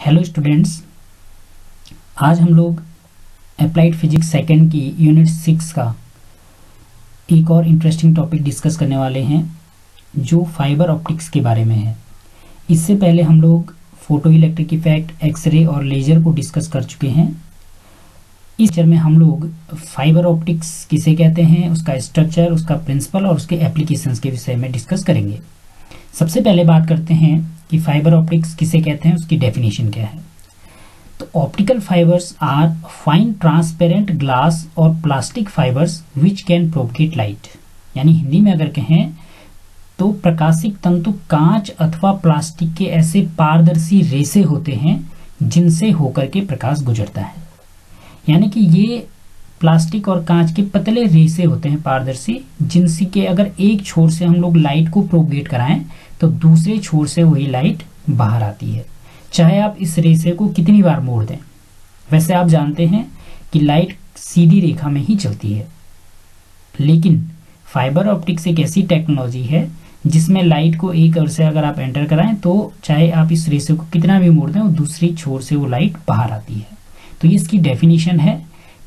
Hello students, आज हम लोग अप्लाइड फिजिक्स सेकेंड की यूनिट 6 का एक और इंटरेस्टिंग टॉपिक डिस्कस करने वाले हैं जो फाइबर ऑप्टिक्स के बारे में है। इससे पहले हम लोग फोटो इलेक्ट्रिक इफेक्ट, एक्सरे और लेजर को डिस्कस कर चुके हैं। इस लेक्चर में हम लोग फाइबर ऑप्टिक्स किसे कहते हैं, उसका स्ट्रक्चर, उसका प्रिंसिपल और उसके एप्लीकेशंस के विषय में डिस्कस करेंगे। सबसे पहले बात करते हैं कि फाइबर ऑप्टिक्स किसे कहते हैं, उसकी डेफिनेशन क्या है। तो optical fibres are fine transparent glass और plastic fibres which can propagate light. यानी हिंदी में अगर कहें तो प्रकाशिक तंतु कांच अथवा प्लास्टिक के ऐसे पारदर्शी रेसे होते हैं जिनसे होकर के प्रकाश गुजरता है। यानी कि ये प्लास्टिक और कांच के पतले रेसे होते हैं पारदर्शी, जिनसे के अगर एक छोर से हम लोग लाइट को प्रोपगेट कराएं तो दूसरे छोर से वही लाइट बाहर आती है, चाहे आप इस रेसे को कितनी बार मोड़ दें। वैसे आप जानते हैं कि लाइट सीधी रेखा में ही चलती है, लेकिन फाइबर ऑप्टिक्स एक ऐसी टेक्नोलॉजी है जिसमें लाइट को एक ओर से अगर आप एंटर कराएं तो चाहे आप इस रेसे को कितना भी मोड़ दें और दूसरी छोर से वो लाइट बाहर आती है। तो ये इसकी डेफिनेशन है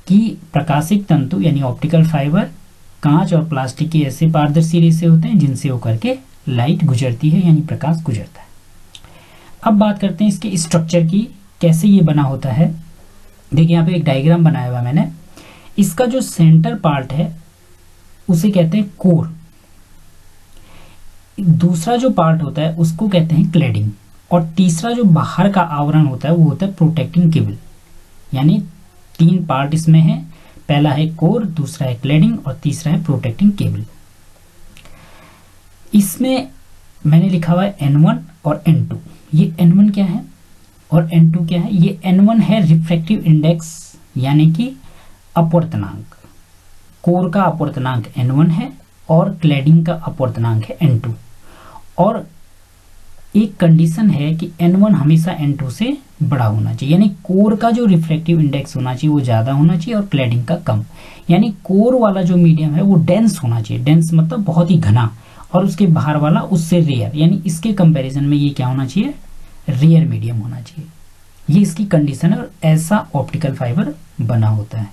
कि प्रकाशिक तंतु यानी ऑप्टिकल फाइबर कांच और प्लास्टिक के ऐसे पारदर्शी रेसे होते हैं जिनसे होकर के लाइट गुजरती है, यानी प्रकाश गुजरता है। अब बात करते हैं इसके स्ट्रक्चर की, कैसे ये बना होता है। देखिए यहाँ पे एक डायग्राम बनाया हुआ मैंने। इसका जो सेंटर पार्ट है उसे कहते हैं कोर, दूसरा जो पार्ट होता है उसको कहते हैं क्लैडिंग, और तीसरा जो बाहर का आवरण होता है वो होता है प्रोटेक्टिंग केबल। यानी 3 पार्ट इसमें है, पहला है कोर, दूसरा है क्लैडिंग और तीसरा है प्रोटेक्टिंग केबल। इसमें मैंने लिखा हुआ है N1 और N2। ये N1 क्या है और N2 क्या है? ये N1 है रिफ्रैक्टिव इंडेक्स यानी कि अपवर्तनांक। कोर का अपवर्तनांक N1 है और क्लैडिंग का अपवर्तनांक है N2। और एक कंडीशन है कि N1 हमेशा N2 से बड़ा होना चाहिए, यानी कोर का जो रिफ्रैक्टिव इंडेक्स होना चाहिए वो ज्यादा होना चाहिए और क्लैडिंग का कम। यानी कोर वाला जो मीडियम है वो डेंस होना चाहिए, डेंस मतलब बहुत ही घना, और उसके बाहर वाला उससे रेयर, यानी इसके कंपैरिजन में ये क्या होना चाहिए, रेयर मीडियम होना चाहिए। ये इसकी कंडीशन है और ऐसा ऑप्टिकल फाइबर बना होता है।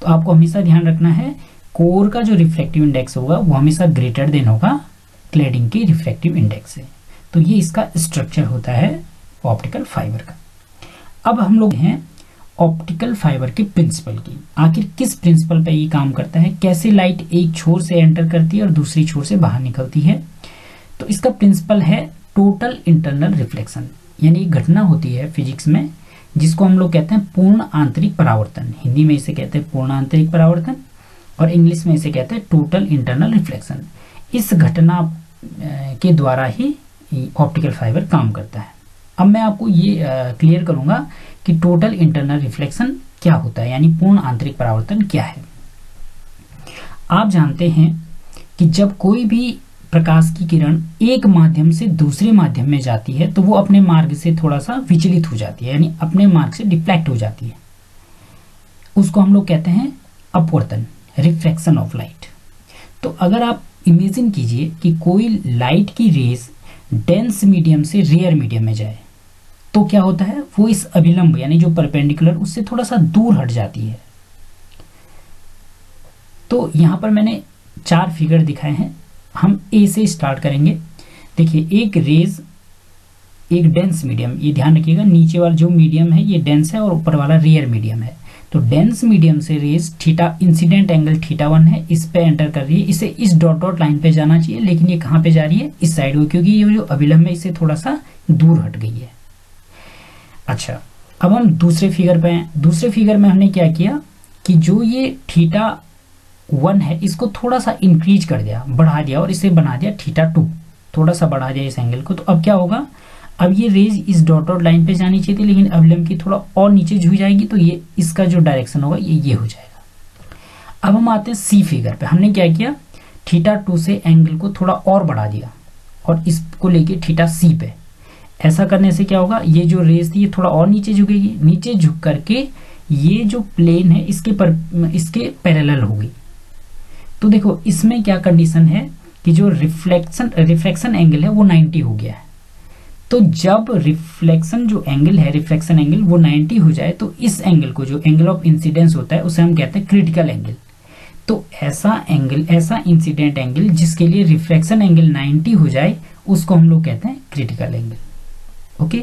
तो आपको हमेशा ध्यान रखना है कोर का जो रिफ्रैक्टिव इंडेक्स होगा वो हमेशा ग्रेटर देन होगा क्लैडिंग के रिफ्रैक्टिव इंडेक्स से। तो ये इसका स्ट्रक्चर होता है ऑप्टिकल फाइबर का। अब हम लोग हैं ऑप्टिकल फाइबर के प्रिंसिपल की। आखिर किस प्रिंसिपल पे ये काम करता है, कैसे लाइट एक छोर से एंटर करती है और दूसरी छोर से बाहर निकलती है। तो इसका प्रिंसिपल है टोटल इंटरनल रिफ्लेक्शन। यानी एक घटना होती है फिजिक्स में जिसको हम लोग कहते हैं पूर्ण आंतरिक परावर्तन। हिंदी में इसे कहते हैं पूर्ण आंतरिक परावर्तन और इंग्लिश में इसे कहते हैं टोटल इंटरनल रिफ्लेक्शन। इस घटना के द्वारा ही ऑप्टिकल फाइबर काम करता है। अब मैं आपको ये क्लियर करूंगा कि टोटल इंटरनल रिफ्लेक्शन क्या होता है, यानी पूर्ण आंतरिक परावर्तन क्या है। आप जानते हैं कि जब कोई भी प्रकाश की किरण एक माध्यम से दूसरे माध्यम में जाती है तो वो अपने मार्ग से थोड़ा सा विचलित हो जाती है, यानी अपने मार्ग से डिफ्लेक्ट हो जाती है। उसको हम लोग कहते हैं अपवर्तन, रिफ्रैक्शन ऑफ लाइट। तो अगर आप इमेजिन कीजिए कि कोई लाइट की रेज डेंस मीडियम से रेयर मीडियम में जाए तो क्या होता है, वो इस अभिलंब यानी जो परपेंडिकुलर उससे थोड़ा सा दूर हट जाती है। तो यहां पर मैंने 4 फिगर दिखाए हैं। हम ए से स्टार्ट करेंगे। देखिए एक रेज एक डेंस मीडियम, ये ध्यान रखिएगा नीचे वाला जो मीडियम है ये डेंस है और ऊपर वाला रेयर मीडियम है। तो डेंस मीडियम से रेज थीटा, इंसिडेंट एंगल θ1 है, इस पे एंटर कर रही है। इसे इस डॉट डॉट लाइन पे जाना चाहिए, लेकिन ये कहां पे जा रही है, इस साइड में, क्योंकि ये जो अभिलंब है इससे थोड़ा सा दूर हट गई है। अच्छा, अब हम दूसरे फिगर पे हैं। दूसरे फिगर में हमने क्या किया कि जो ये θ1 है इसको थोड़ा सा इंक्रीज कर दिया, बढ़ा दिया, और इसे बना दिया θ2, थोड़ा सा बढ़ा दिया इस एंगल को। तो अब क्या होगा, अब ये रेज इस डॉट डॉट लाइन पे जानी चाहिए थी, लेकिन अभिलंब की थोड़ा और नीचे झुक जाएगी, तो ये इसका जो डायरेक्शन होगा ये हो जाएगा। अब हम आते हैं सी फिगर पे। हमने क्या किया, θ2 से एंगल को थोड़ा और बढ़ा दिया और इसको लेके θc पे। ऐसा करने से क्या होगा, ये जो रेज थी ये थोड़ा और नीचे झुकेगी, नीचे झुक करके ये जो प्लेन है इसके पैरेलल होगी। तो देखो इसमें क्या कंडीशन है कि जो रिफ्लेक्शन एंगल है वो 90 हो गया है। तो जब रिफ्लेक्शन जो एंगल है, रिफ्लेक्शन एंगल वो 90 हो जाए तो इस एंगल को, जो एंगल ऑफ इंसिडेंस होता है, उसे हम कहते हैं क्रिटिकल एंगल। तो ऐसा एंगल, ऐसा इंसिडेंट एंगल जिसके लिए रिफ्लेक्शन एंगल 90 हो जाए, उसको हम लोग कहते हैं क्रिटिकल एंगल। ओके,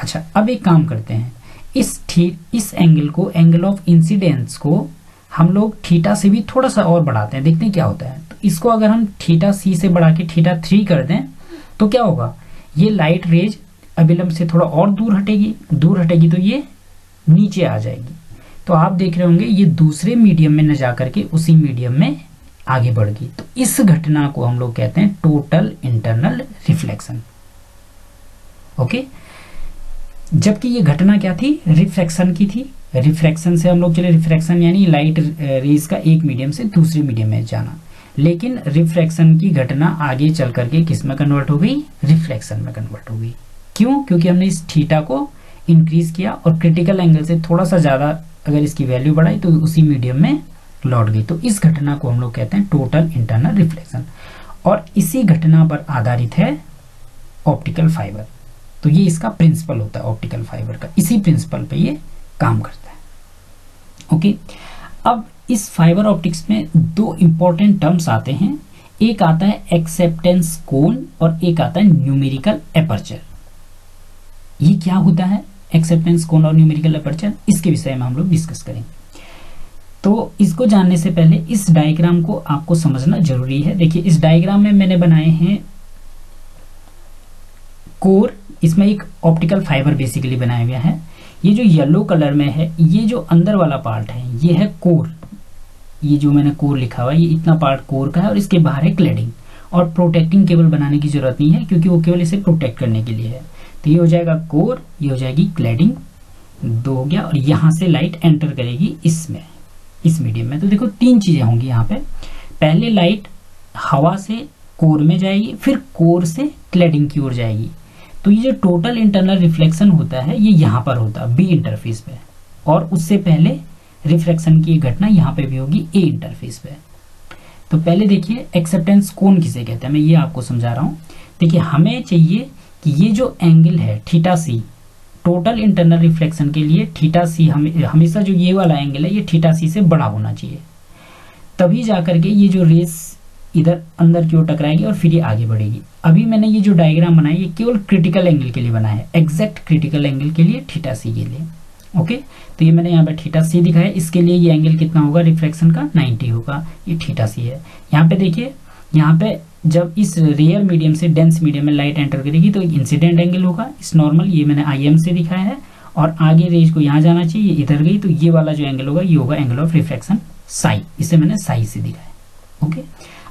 अच्छा अब एक काम करते हैं, इस एंगल को, एंगल ऑफ इंसिडेंस को हम लोग थीटा से भी थोड़ा सा और बढ़ाते हैं, देखते हैं क्या होता है। तो इसको अगर हम थीटा सी से बढ़ा के थीटा 3 कर दें तो क्या होगा, ये लाइट रेज अभिलंब से थोड़ा और दूर हटेगी तो ये नीचे आ जाएगी। तो आप देख रहे होंगे ये दूसरे मीडियम में न जाकर के उसी मीडियम में आगे बढ़ गई। तो इस घटना को हम लोग कहते हैं टोटल इंटरनल रिफ्लेक्शन। ओके, जबकि ये घटना क्या थी, रिफ्रैक्शन की थी। रिफ्रैक्शन से हम लोग चले, रिफ्रैक्शन यानी लाइट रेज का एक मीडियम से दूसरे मीडियम में जाना, लेकिन रिफ्रैक्शन की घटना आगे चल करके किस में कन्वर्ट हो गई, रिफ्लेक्शन में कन्वर्ट हो गई। क्यों? क्योंकि हमने इस थीटा को इंक्रीज किया और क्रिटिकल एंगल से थोड़ा सा ज्यादा अगर इसकी वैल्यू बढ़ाई तो उसी मीडियम में लौट गई। तो इस घटना को हम लोग कहते हैं टोटल इंटरनल रिफ्लेक्शन, और इसी घटना पर आधारित है ऑप्टिकल फाइबर। तो ये इसका प्रिंसिपल होता है ऑप्टिकल फाइबर का, इसी प्रिंसिपल पे ये काम करता है। ओके, अब इस फाइबर ऑप्टिक्स में दो इंपॉर्टेंट टर्म्स आते हैं, एक आता है एक्सेप्टेंस कोन और एक आता है न्यूमेरिकल एपर्चर। ये क्या होता है एक्सेप्टेंस कोन और न्यूमेरिकल एपर्चर, इसके विषय में हम लोग डिस्कस करेंगे। तो इसको जानने से पहले इस डायग्राम को आपको समझना जरूरी है। देखिए इस डायग्राम में मैंने बनाए हैं कोर, इसमें एक ऑप्टिकल फाइबर बेसिकली बनाया गया है। ये जो येलो कलर में है, ये जो अंदर वाला पार्ट है ये है कोर। ये जो मैंने कोर लिखा हुआ है, ये इतना पार्ट कोर का है और इसके बाहर है क्लैडिंग। और प्रोटेक्टिंग केबल बनाने की जरूरत नहीं है क्योंकि वो केवल इसे प्रोटेक्ट करने के लिए है। तो ये हो जाएगा कोर, ये हो जाएगी क्लैडिंग, दो हो गया। और यहां से लाइट एंटर करेगी इसमें, इस मीडियम में। तो देखो तीन चीजें होंगी यहाँ पे, पहले लाइट हवा से कोर में जाएगी, फिर कोर से क्लैडिंग की ओर जाएगी। तो ये जो टोटल इंटरनल रिफ्लेक्शन होता है ये यहाँ पर होता है बी इंटरफेस पे, और उससे पहले रिफ्रैक्शन की घटना यहाँ पे भी होगी ए इंटरफेस पे। तो पहले देखिए एक्सेप्टेंस कोण किसे कहते हैं, मैं ये आपको समझा रहा हूँ। देखिए हमें चाहिए कि ये जो एंगल है थीटा सी, टोटल इंटरनल रिफ्लेक्शन के लिए थीटा सी हमेशा जो ये वाला एंगल है ये थीटा सी से बड़ा होना चाहिए, तभी जाकर के ये जो रेस इधर अंदर की ओर टकराएगी और फिर ये आगे बढ़ेगी। अभी मैंने ये जो डायग्राम बनाया ये केवल क्रिटिकल एंगल के लिए बनाया है, एग्जैक्ट क्रिटिकल एंगल के लिए थीटा सी के लिए। ओके, तो ये मैंने यहाँ पे थीटा सी दिखाया, इसके लिए ये एंगल कितना होगा रिफ्लेक्शन का, 90 होगा, ये थीटा सी है। यहाँ पे देखिए, यहाँ पे जब इस रेयर मीडियम से डेंस मीडियम में लाइट एंटर करेगी तो इंसिडेंट एंगल होगा इस नॉर्मल, ये मैंने IM से दिखाया है, और आगे रेज को यहाँ जाना चाहिए, ये इधर गई तो ये वाला जो एंगल होगा ये होगा एंगल ऑफ रिफ्लेक्शन साई, इसे मैंने साई से दिखाया। ओके,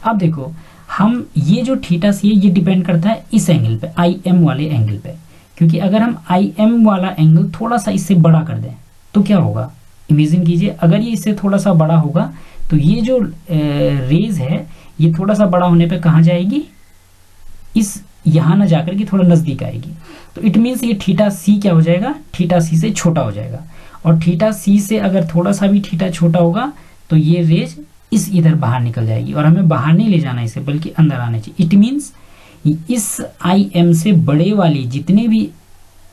अब देखो हम ये जो थीटा सी है ये डिपेंड करता है इस एंगल पे, IM वाले एंगल पे, क्योंकि अगर हम IM वाला एंगल थोड़ा सा इससे बड़ा कर दें तो क्या होगा, इमेजिन कीजिए अगर ये इससे थोड़ा सा बड़ा होगा तो ये जो रेज है ये थोड़ा सा बड़ा होने पे कहाँ जाएगी, इस यहाँ ना जाकर के थोड़ा नजदीक आएगी। तो इट मीन्स ये थीटा सी क्या हो जाएगा, थीटा सी से छोटा हो जाएगा, और थीटा सी से अगर थोड़ा सा भी थीटा छोटा होगा तो ये रेज इस इधर बाहर निकल जाएगी, और हमें बाहर नहीं ले जाना इसे बल्कि अंदर आना चाहिए। इट मीन्स इस IM से बड़े वाली जितने भी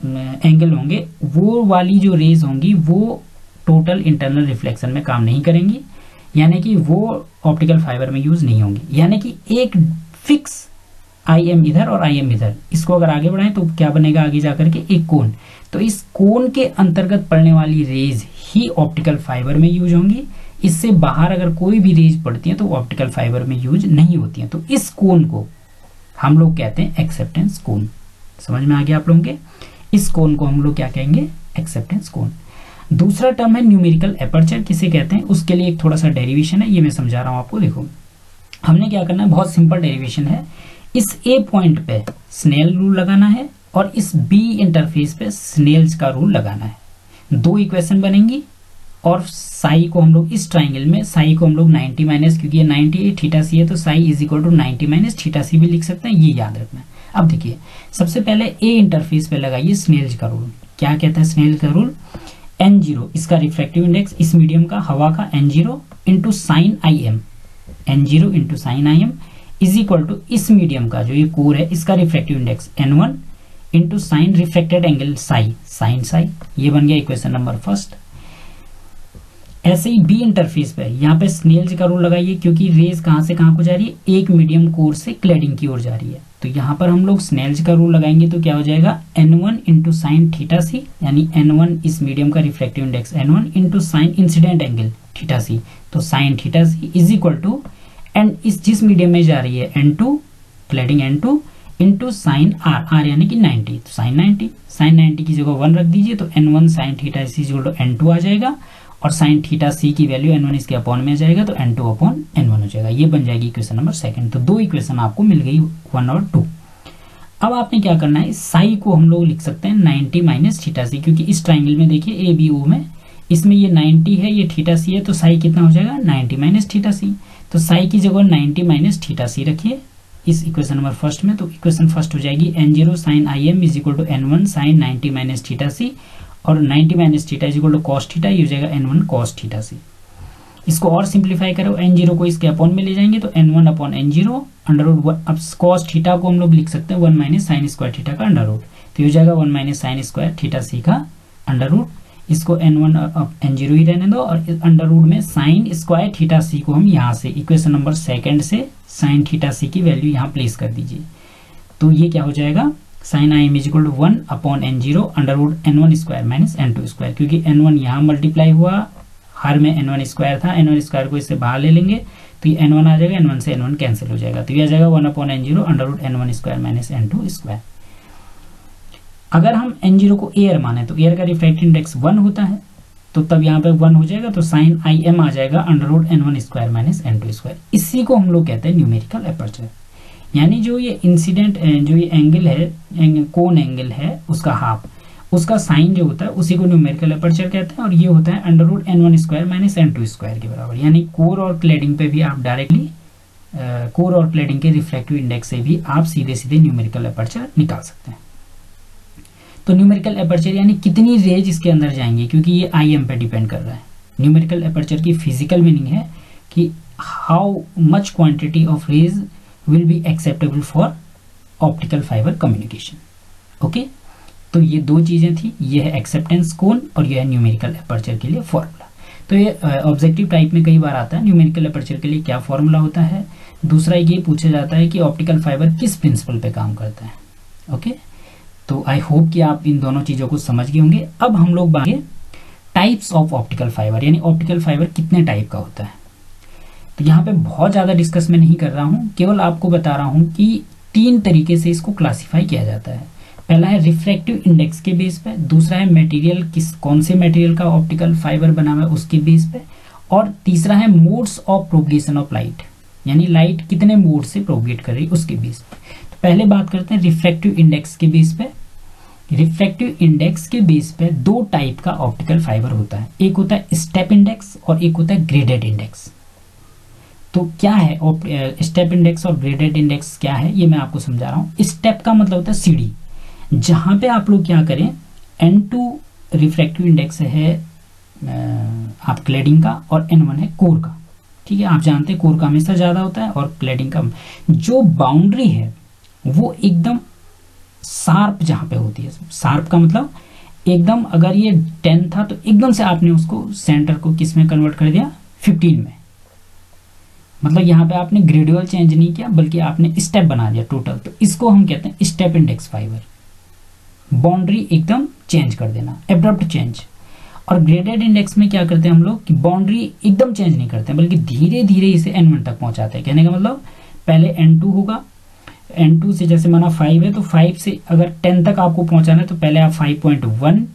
एंगल होंगे वो वाली जो रेज होंगी वो टोटल इंटरनल रिफ्लेक्शन में काम नहीं करेंगी, यानी कि वो ऑप्टिकल फाइबर में यूज नहीं होंगी। यानी कि एक फिक्स IM इधर और IM इधर, इसको अगर आगे बढ़ाएं तो क्या बनेगा आगे जाकर के एक कोन। तो इस कोन के अंतर्गत पड़ने वाली रेज ही ऑप्टिकल फाइबर में यूज होंगी, इससे बाहर अगर कोई भी रेज पड़ती है तो ऑप्टिकल फाइबर में यूज नहीं होती है। तो इस कोन को हम लोग कहते हैं एक्सेप्टेंस कोन। समझ में आ गया आप लोगों के, इस कोन को हम लोग क्या कहेंगे, एक्सेप्टेंस कोन। दूसरा टर्म है न्यूमेरिकल एपर्चर, किसे कहते हैं, उसके लिए एक थोड़ा सा डेरिवेशन है, ये मैं समझा रहा हूं आपको। देखो हमने क्या करना है, बहुत सिंपल डेरिवेशन है, इस A पॉइंट पे स्नेल रूल लगाना है और इस B इंटरफेस पे स्नेल्स का रूल लगाना है। दो इक्वेशन बनेंगी और साई को हम लोग इस ट्राइंगल में, साई को हम लोग 90 माइनस, क्योंकि ये 90 थीटा सी है तो psi is equal to 90 minus theta C भी लिख सकते हैं, ये याद रखना है। अब देखिए सबसे पहले A इंटरफेस पे लगाइए स्नेल्स का रूल। क्या कहता है स्नेल्स का रूल, N0 इसका रिफ्रैक्टिव इंडेक्स इस मीडियम का, हवा का, N0 into sine IM, N0 into sine IM is equal to इस मीडियम का जो ये कोर है इसका refractive index N1 into sine reflected angle psi, sine psi, ये बन गया इक्वेशन नंबर फर्स्ट। ऐसे ही बी इंटरफेस पे यहाँ पे स्नेल्स का रूल लगाइए, क्योंकि रेज कहाँ से कहाँ को जा रही है, एक मीडियम कोर से क्लैडिंग की ओर जा रही है, तो यहाँ पर हम लोग स्नेल्स का रूल लगाएंगे तो क्या हो जाएगा, n1 इंटू साइन थीटा सी, यानी n1 इस मीडियम का reflective index n1 into sine incident angle theta C, तो sine theta C is equal to and इस जिस मीडियम में जा रही है n2 cladding n2 into sine r यानी कि 90, तो साइन 90 की जगह 1 रख दीजिए, तो n1 sine theta c equal to n2 आ जाएगा, और साइन थीटा सी की वैल्यू n1 इसके अपॉन में आ जाएगा, तो n2 अपॉन n1 हो जाएगा। ये बन जाएगी इक्वेशन नंबर सेकंड। तो दो इक्वेशन आपको मिल गई 1 और 2। अब आपने क्या करना है, साई को हम लोग लिख सकते हैं 90 माइनस थीटा सी, क्योंकि इस ट्राइंगल में देखिए ABO में इसमें ये 90 है, ये थीटा सी है, तो साई कितना हो जाएगा 90 माइनस थीटा सी। तो साई की जगह 90 माइनस थीटा सी रखिए इस इक्वेशन नंबर फर्स्ट में, तो इक्वेशन फर्स्ट हो जाएगी n0 sine IM is equal to n1 sine 90 minus theta C, और 90 minus theta is equal to cos theta, ये हो जाएगा n1 कॉस थीटा सी। इसको और सिंप्लीफाई करो, n0 को इसके अपॉन में ले जाएंगे तो n1 upon n0 under root, अब कॉस थीटा को हम लोग लिख सकते हैं 1 माइनस साइन स्क्वायर थीटा का अंडर रूट, तो ये हो जाएगा 1 minus sine square theta c का अंडर रूट। इसको n1 n0 ही रहने दो, और अंडर रूट में साइन स्क्वायर थीटा सी को हम यहाँ से इक्वेशन नंबर सेकंड से साइन थीटा सी की वैल्यू यहाँ प्लेस कर दीजिए, तो ये क्या हो जाएगा, sine IM is equal to 1 upon n0 under root n1 square minus n2 square, क्योंकि n1 यहाँ मल्टीप्लाई हुआ, हर में n1 स्क्वायर था, n1 स्क्वायर को इससे बाहर ले लेंगे तो ये n1 आ जाएगा, n1 से n1 कैंसिल हो जाएगा, तो ये आ जाएगा 1 upon n0 under root n1 square minus n2 square. अगर हम n0 को एयर माने तो एयर का रिफ्रैक्टिव इंडेक्स 1 होता है, तो तब यहाँ पे 1 हो जाएगा, तो साइन IM आ जाएगा under root n1 square minus n2 square. इसी को हम लोग कहते हैं न्यूमेरिकल एपर्चर, यानी जो ये इंसिडेंट जो ये एंगल है, कोन एंगल है उसका हाफ, उसका साइन जो होता है उसी को न्यूमेरिकल एपर्चर कहते हैं, और ये होता है under root n1 square minus n2 square के बराबर। यानी कोर और क्लैडिंग पे भी आप डायरेक्टली कोर और क्लैडिंग के रिफ्रैक्टिव इंडेक्स से भी आप सीधे सीधे न्यूमेरिकल एपर्चर निकाल सकते हैं। तो न्यूमेरिकल एपर्चर यानी कितनी रेज इसके अंदर जाएंगी, क्योंकि ये IM पे डिपेंड कर रहा है। न्यूमेरिकल एपर्चर की फिजिकल मीनिंग है कि how much quantity of rays will be acceptable for optical fibre communication. Okay, तो ये दो चीजें थी, ये है एक्सेप्टेंस कोन और ये है न्यूमेरिकल एपर्चर के लिए फॉर्मूला। तो ये ऑब्जेक्टिव टाइप में कई बार आता है, न्यूमेरिकल एपर्चर के लिए क्या फॉर्मूला होता है। दूसरा ये पूछा जाता है कि ऑप्टिकल फाइबर किस प्रिंसिपल पे काम करता है। ओके, तो आई होप कि आप इन दोनों चीजों को समझ गए होंगे। अब हम लोग बात टाइप्स ऑफ ऑप्टिकल फाइबर, यानी ऑप्टिकल फाइबर कितने टाइप का होता है। तो यहाँ पे बहुत ज्यादा डिस्कस मैं नहीं कर रहा हूँ, केवल आपको बता रहा हूँ कि 3 तरीके से इसको क्लासिफाई किया जाता है। पहला है रिफ्रैक्टिव इंडेक्स के बेस पे, दूसरा है मटेरियल कौन से मटेरियल का ऑप्टिकल फाइबर बना हुआ है उसके बेस पे, और तीसरा है modes of propagation of light, यानी लाइट कितने मोड से प्रोपगेट कर रही है उसके बेस पे। तो पहले बात करते हैं रिफ्रैक्टिव इंडेक्स के बेस पे। रिफ्रैक्टिव इंडेक्स के बेस पे 2 टाइप का ऑप्टिकल फाइबर होता है, एक होता है स्टेप इंडेक्स और एक होता है ग्रेडेड इंडेक्स। तो क्या है स्टेप इंडेक्स और ग्रेडेड इंडेक्स क्या है, ये मैं आपको समझा रहा हूँ। स्टेप का मतलब होता है सीढ़ी, जहां पे आप लोग क्या करें, n2 रिफ्रैक्टिव इंडेक्स है आप क्लैडिंग का, और n1 है कोर का। ठीक है, आप जानते हैं कोर का हमेशा ज्यादा होता है और क्लैडिंग का। जो बाउंड्री है वो एकदम शार्प जहां पे होती है, शार्प का मतलब एकदम, अगर ये 10 था तो एकदम से आपने उसको सेंटर को किस में कन्वर्ट कर दिया, 15 में। मतलब यहाँ पे आपने ग्रेजुअल चेंज नहीं किया बल्कि आपने स्टेप बना दिया टोटल, तो इसको हम कहते हैं स्टेप इंडेक्स फाइबर। बाउंड्री एकदम चेंज कर देना, एब्रप्ट चेंज। और ग्रेडेड इंडेक्स में क्या करते हैं हम लोग कि बाउंड्री एकदम चेंज नहीं करते बल्कि धीरे धीरे इसे n1 तक पहुंचाते हैं। कहने का मतलब पहले n2 होगा, n2 से जैसे माना 5 है तो 5 से अगर 10 तक आपको पहुंचाना है तो पहले आप 5.1,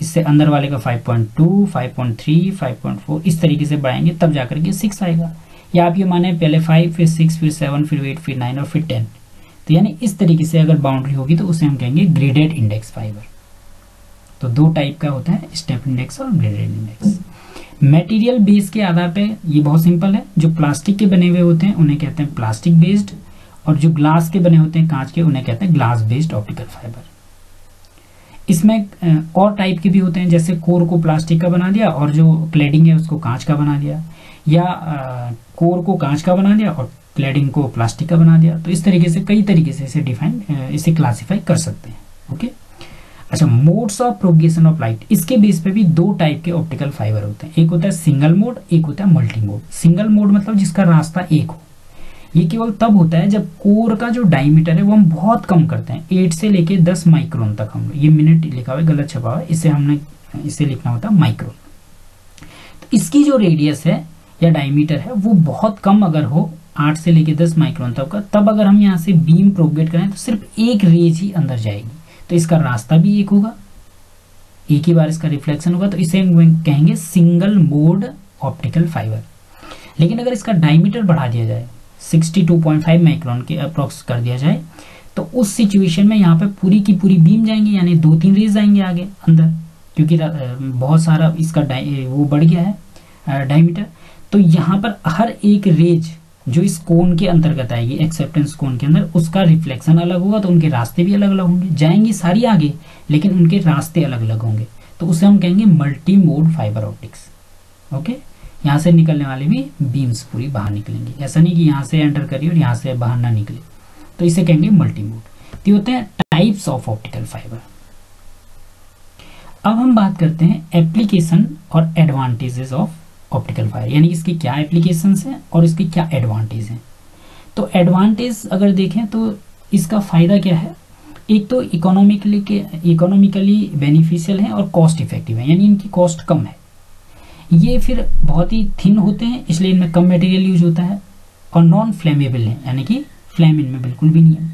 इससे अंदर वाले का 5.2, 5.3, 5.4 इस तरीके से बढ़ाएंगे, तब जाकर के 6 आएगा। या आप ये माने पहले 5 फिर 6 फिर 7 फिर 8 फिर 9 और फिर 10। तो यानी इस तरीके से अगर बाउंड्री होगी तो उसे हम कहेंगे ग्रेडेड इंडेक्स फाइबर। तो 2 टाइप का होता है, स्टेप इंडेक्स और ग्रेडेड इंडेक्स। मटेरियल बेस के आधार पे ये बहुत सिंपल है, जो प्लास्टिक के बने हुए होते हैं उन्हें कहते हैं प्लास्टिक बेस्ड, और जो ग्लास के बने होते हैं कांच के उन्हें कहते हैं ग्लास बेस्ड ऑप्टिकल फाइबर। इसमें और टाइप के भी होते हैं, जैसे कोर को प्लास्टिक का बना दिया और जो क्लैडिंग है उसको कांच का बना दिया, या कोर को कांच का बना दिया और क्लैडिंग को प्लास्टिक का बना दिया। तो इस तरीके से कई तरीके से इसे क्लासिफाई कर सकते हैं। ओके। अच्छा, modes of propagation of light, इसके बेस पे भी दो टाइप के ऑप्टिकल फाइबर होते हैं, एक होता है सिंगल मोड, एक होता है मल्टी मोड। सिंगल मोड मतलब जिसका रास्ता एक हो, ये केवल तब होता है जब कोर का जो डायमीटर है वो हम बहुत कम करते हैं, 8 से लेके 10 माइक्रोन तक। हम ये मिनट लिखा हुआ है, गलत छपा हुआ है, इसे लिखना होता है माइक्रोन। तो इसकी जो रेडियस है या डायमीटर है वो बहुत कम अगर हो, 8 से लेके 10 माइक्रोन तक का, तब अगर हम यहाँ से बीम प्रोपगेट करें तो सिर्फ एक रेज ही अंदर जाएगी, तो इसका रास्ता भी एक होगा, एक ही बार इसका रिफ्लेक्शन होगा, तो इसे हम कहेंगे सिंगल मोड ऑप्टिकल फाइबर। लेकिन अगर इसका डायमीटर बढ़ा दिया जाए, 62.5 माइक्रोन के अप्रोक्स कर दिया जाए, तो उस सिचुएशन में यहाँ पे पूरी की पूरी बीम जाएंगे, यानी 2-3 रेज आएंगे आगे अंदर, क्योंकि बहुत सारा इसका वो बढ़ गया है डायमीटर। तो यहाँ पर हर एक रेज जो इस कोन के अंतर्गत आएगी, एक्सेप्टेंस कोन के अंदर, उसका रिफ्लेक्शन अलग होगा, तो उनके रास्ते भी अलग अलग होंगे, जाएंगी सारी आगे लेकिन उनके रास्ते अलग अलग होंगे, तो उसे हम कहेंगे multi mode fibre optics. Okay, यहाँ से निकलने वाले भी बीम्स पूरी बाहर निकलेंगी, ऐसा नहीं कि यहाँ से एंटर करिए और यहाँ से बाहर ना निकले, तो इसे कहेंगे मल्टी मोड। तो होते हैं टाइप्स ऑफ ऑप्टिकल फाइबर। अब हम बात करते हैं एप्लीकेशन और एडवांटेजेस ऑफ ऑप्टिकल फाइबर, यानी इसकी क्या एप्लीकेशंस हैं और इसकी क्या एडवांटेज हैं। तो एडवांटेज अगर देखें तो इसका फायदा क्या है, एक तो इकोनॉमिकली बेनिफिशियल है और कॉस्ट इफेक्टिव है, यानी इनकी कॉस्ट कम है। ये फिर बहुत ही थिन होते हैं, इसलिए इनमें कम मटेरियल यूज होता है, और नॉन फ्लेमेबल है, यानी कि फ्लेम इनमें बिल्कुल भी नहीं है।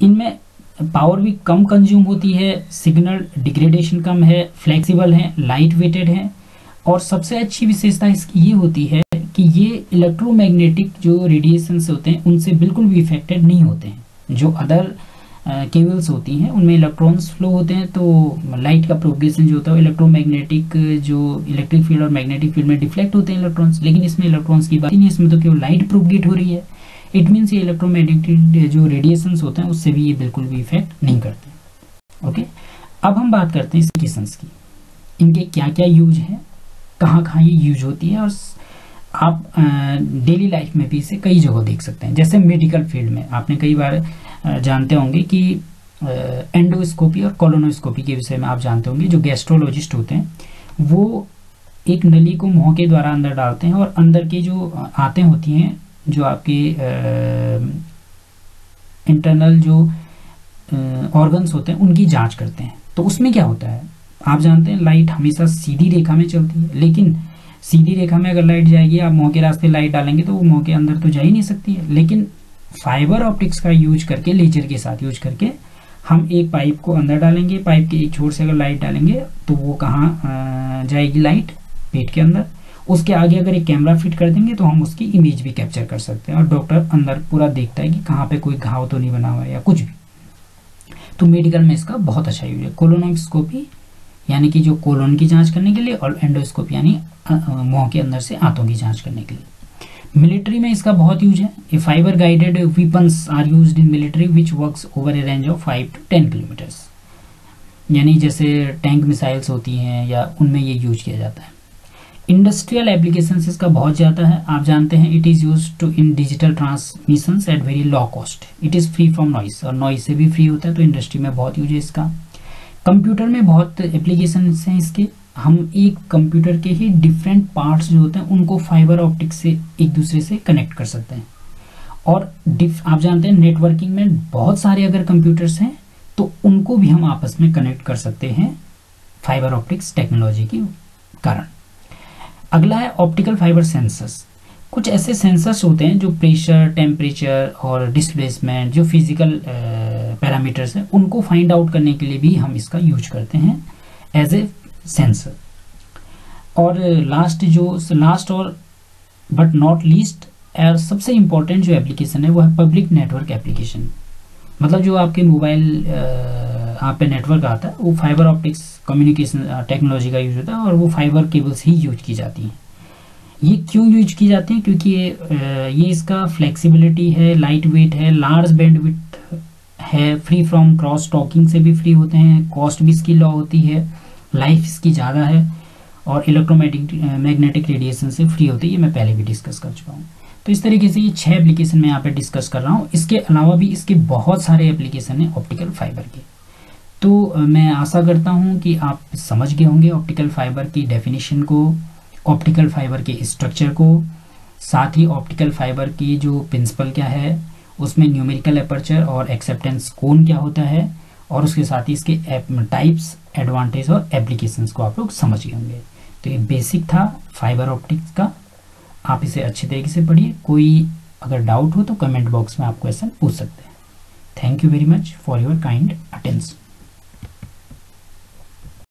इनमें पावर भी कम कंज्यूम होती है, सिग्नल डिग्रेडेशन कम है, फ्लेक्सिबल है, लाइट वेटेड है, और सबसे अच्छी विशेषता इसकी ये होती है कि ये इलेक्ट्रोमैग्नेटिक जो रेडिएशंस होते हैं उनसे बिल्कुल भी इफेक्टेड नहीं होते हैं। जो अदर केबल्स होती हैं उनमें इलेक्ट्रॉन्स फ्लो होते हैं, तो लाइट का प्रोपगेशन जो होता है इलेक्ट्रोमैग्नेटिक, जो इलेक्ट्रिक फील्ड और मैग्नेटिक फील्ड में डिफ्लेक्ट होते हैं इलेक्ट्रॉन्स, लेकिन इसमें इलेक्ट्रॉन्स की बात ही नहीं, इसमें तो केवल लाइट प्रोपगेट हो रही है। इट मीन्स ये इलेक्ट्रोमैग्नेटिक जो रेडिएशंस होते हैं उससे भी ये बिल्कुल भी इफेक्ट नहीं करते। ओके, अब हम बात करते हैं एप्लीकेशंस की, इनके क्या क्या यूज है, कहाँ कहाँ ये यूज होती है, और आप डेली लाइफ में भी इसे कई जगह देख सकते हैं। जैसे मेडिकल फील्ड में आपने कई बार जानते होंगे कि एंडोस्कोपी और कोलोनोस्कोपी के विषय में आप जानते होंगे। जो गैस्ट्रोलॉजिस्ट होते हैं वो एक नली को मुंह के द्वारा अंदर डालते हैं और अंदर के जो आंतें होती हैं, जो आपके इंटरनल जो ऑर्गन्स होते हैं उनकी जांच करते हैं। तो उसमें क्या होता है, आप जानते हैं लाइट हमेशा सीधी रेखा में चलती है, लेकिन सीधी रेखा में अगर लाइट जाएगी, आप मुंह के रास्ते लाइट डालेंगे तो वो मुंह के अंदर तो जा ही नहीं सकती है। लेकिन फाइबर ऑप्टिक्स का यूज करके, लेजर के साथ यूज करके, हम एक पाइप को अंदर डालेंगे, पाइप के एक छोर से अगर लाइट डालेंगे तो वो कहाँ जाएगी लाइट, पेट के अंदर। उसके आगे अगर एक कैमरा फिट कर देंगे तो हम उसकी इमेज भी कैप्चर कर सकते हैं, और डॉक्टर अंदर पूरा देखता है कि कहाँ पे कोई घाव तो नहीं बना हुआ है या कुछ भी। तो मेडिकल में इसका बहुत अच्छा यूज है। कोलोनोस्कोपी यानी कि जो कोलोन की जांच करने के लिए, और एंडोस्कोपी यानी मुंह के अंदर से आंतों की जांच करने के लिए। मिलिट्री में इसका बहुत यूज है। A fibre guided weapons are used in military which works over a range of 5 to 10 kilometres, यानी जैसे टैंक मिसाइल्स होती हैं या उनमें ये यूज किया जाता है। इंडस्ट्रियल एप्लीकेशन इसका बहुत ज़्यादा है। आप जानते हैं it is use to in digital transmissions at very low cost, it is free from noise, और नॉइस से भी फ्री होता है, तो इंडस्ट्री में बहुत यूज है इसका। कंप्यूटर में बहुत एप्लीकेशन हैं इसके। हम एक कंप्यूटर के ही डिफरेंट पार्ट्स जो होते हैं उनको फाइबर ऑप्टिक्स से एक दूसरे से कनेक्ट कर सकते हैं। और आप जानते हैं नेटवर्किंग में बहुत सारे अगर कंप्यूटर्स हैं तो उनको भी हम आपस में कनेक्ट कर सकते हैं फाइबर ऑप्टिक्स टेक्नोलॉजी के कारण। अगला है ऑप्टिकल फाइबर सेंसर्स। कुछ ऐसे सेंसर्स होते हैं जो प्रेशर, टेम्परेचर और डिस्प्लेसमेंट, जो फिजिकल पैरामीटर्स हैं, उनको फाइंड आउट करने के लिए भी हम इसका यूज करते हैं एज ए सेंसर। और लास्ट और बट नॉट लीस्ट, और सबसे इम्पोर्टेंट जो एप्लीकेशन है वो है पब्लिक नेटवर्क एप्लीकेशन। मतलब जो आपके मोबाइल आप पे नेटवर्क आता है वो फाइबर ऑप्टिक्स कम्युनिकेशन टेक्नोलॉजी का यूज होता है, और वो फाइबर केबल्स ही यूज की जाती हैं। ये क्यों यूज की जाती हैं? क्योंकि ये इसका फ्लेक्सिबिलिटी है, लाइट वेट है, लार्ज बैंडविड्थ है, फ्री फ्रॉम क्रॉस टॉकिंग से भी फ्री होते हैं, कॉस्ट भी इसकी लो होती है, लाइफ इसकी ज़्यादा है, और इलेक्ट्रोमैग्नेटिक रेडिएशन से फ्री होती है। ये मैं पहले भी डिस्कस कर चुका हूँ। तो इस तरीके से ये 6 एप्लीकेशन मैं यहाँ पे डिस्कस कर रहा हूँ। इसके अलावा भी इसके बहुत सारे एप्लीकेशन हैं ऑप्टिकल फाइबर के। तो मैं आशा करता हूँ कि आप समझ गए होंगे ऑप्टिकल फाइबर की डेफिनेशन को, ऑप्टिकल फाइबर के स्ट्रक्चर को, साथ ही ऑप्टिकल फाइबर की जो प्रिंसिपल क्या है, उसमें न्यूमेरिकल अपर्चर और एक्सेप्टेंस कोन क्या होता है, और उसके साथ ही इसके टाइप्स, एडवांटेज और एप्लीकेशंस को आप लोग समझ गए होंगे। तो ये बेसिक था फाइबर ऑप्टिक्स का, आप इसे अच्छी तरीके से पढ़िए। कोई अगर डाउट हो तो कमेंट बॉक्स में आप क्वेश्चन पूछ सकते हैं। Thank you very much for your kind attention.